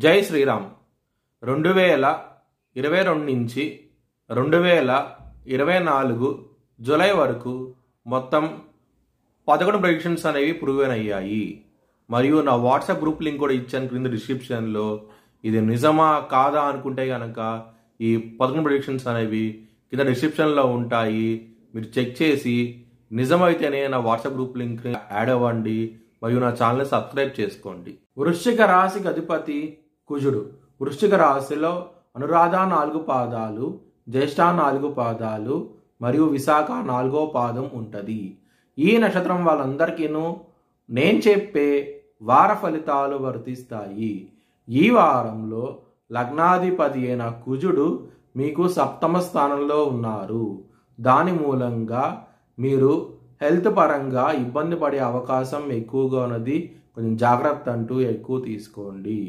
జై శ్రీరామ్. 2022 నుంచి 2024 జూలై వరకు మొత్తం 11 ప్రెడిక్షన్స్ అనేవి ప్రూవెన్ అయ్యాయి. మరియు నా వాట్సాప్ గ్రూప్ లింక్ కూడా ఇచ్చాను క్రింద డిస్క్రిప్షన్లో. ఇది నిజమా కాదా అనుకుంటే కనుక ఈ 11 ప్రెడిక్షన్స్ అనేవి కింద డిస్క్రిప్షన్లో ఉంటాయి. మీరు చెక్ చేసి నిజమైతేనే నా వాట్సాప్ గ్రూప్ లింక్ యాడ్ అవ్వండి మరియు నా ఛానల్ని సబ్స్క్రైబ్ చేసుకోండి. వృశ్చిక రాశికి అధిపతి కుజుడు. వృశ్చిక రాశిలో అనురాధ 4 పాదాలు, జ్యేష్ఠ 4 పాదాలు మరియు విశాఖ 4వ పాదం ఉంటుంది. ఈ నక్షత్రం వాళ్ళందరికీను నేను చెప్పే వార ఫలితాలు వర్తిస్తాయి. ఈ వారంలో లగ్నాధిపతి అయిన కుజుడు మీకు 7వ స్థానంలో ఉన్నారు. దాని మూలంగా మీరు హెల్త్ పరంగా ఇబ్బంది పడే అవకాశం ఎక్కువగా ఉన్నది. కొంచెం జాగ్రత్త అంటూ ఎక్కువ తీసుకోండి.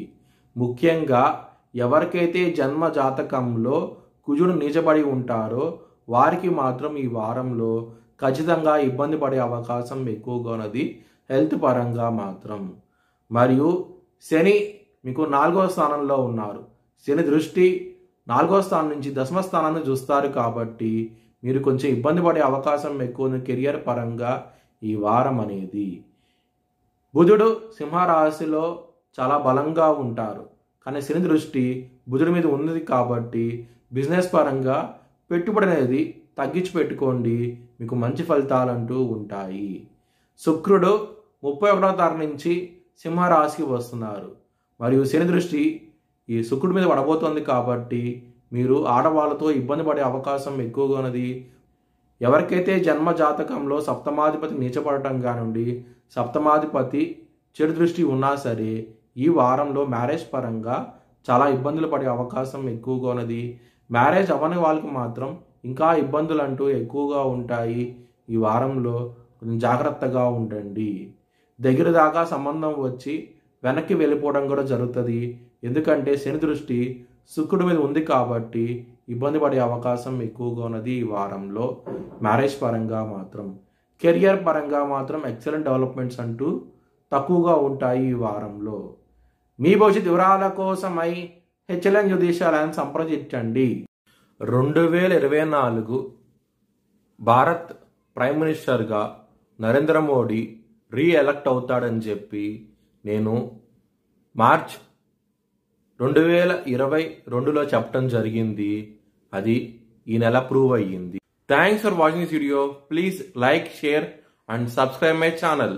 ముఖ్యంగా ఎవరికైతే జన్మ జాతకంలో కుజుడు నీచబడి ఉంటారో వారికి మాత్రం ఈ వారంలో ఖచ్చితంగా ఇబ్బంది పడే అవకాశం ఎక్కువగా ఉన్నది హెల్త్ పరంగా మాత్రం. మరియు శని మీకు 4వ స్థానంలో ఉన్నారు. శని దృష్టి 4వ స్థానం నుంచి 10వ స్థానాన్ని చూస్తారు కాబట్టి మీరు కొంచెం ఇబ్బంది పడే అవకాశం ఎక్కువ కెరియర్ పరంగా ఈ వారం అనేది. బుధుడు సింహరాశిలో చాలా బలంగా ఉంటారు, కానీ శని దృష్టి బుధుడి మీద ఉంది కాబట్టి బిజినెస్ పరంగా పెట్టుబడి అనేది తగ్గించి పెట్టుకోండి, మీకు మంచి ఫలితాలంటూ ఉంటాయి. శుక్రుడు 31వ తారీఖు నుంచి సింహరాశికి వస్తున్నారు మరియు శని దృష్టి ఈ శుక్రుడి మీద పడబోతోంది కాబట్టి మీరు ఆడవాళ్ళతో ఇబ్బంది పడే అవకాశం ఎక్కువగా ఉన్నది. ఎవరికైతే జన్మ జాతకంలో సప్తమాధిపతి నీచపడటం కానుండి సప్తమాధిపతి చెడు దృష్టి ఉన్నా సరే ఈ వారంలో మ్యారేజ్ పరంగా చాలా ఇబ్బందులు పడే అవకాశం ఎక్కువగా ఉన్నది. మ్యారేజ్ అవ్వని వాళ్ళకి మాత్రం ఇంకా ఇబ్బందులు అంటూ ఎక్కువగా ఉంటాయి. ఈ వారంలో కొంచెం జాగ్రత్తగా ఉండండి. దగ్గర దాకా సంబంధం వచ్చి వెనక్కి వెళ్ళిపోవడం కూడా జరుగుతుంది. ఎందుకంటే శని దృష్టి శుక్రుడి మీద ఉంది కాబట్టి ఇబ్బంది పడే అవకాశం ఎక్కువగా ఉన్నది ఈ వారంలో. మ్యారేజ్ పరంగా మాత్రం, కెరియర్ పరంగా మాత్రం ఎక్సలెంట్ డెవలప్మెంట్స్ అంటూ తక్కువగా ఉంటాయి ఈ వారంలో. మీ భవిష్యత్ వివరాల కోసమై హెచ్ఎల్ఎన్ జ్యోతిషాలయాన్ని సంప్రదించండి. 2024 భారత్ ప్రైమ్ మినిస్టర్గా నరేంద్ర మోడీ రీఎలక్ట్ అవుతాడని చెప్పి నేను మార్చ్ 2022లో చెప్పడం జరిగింది. అది ఈ నెల ప్రూవ్ అయ్యింది. Thanks for watching this video. Please like, share and subscribe my channel.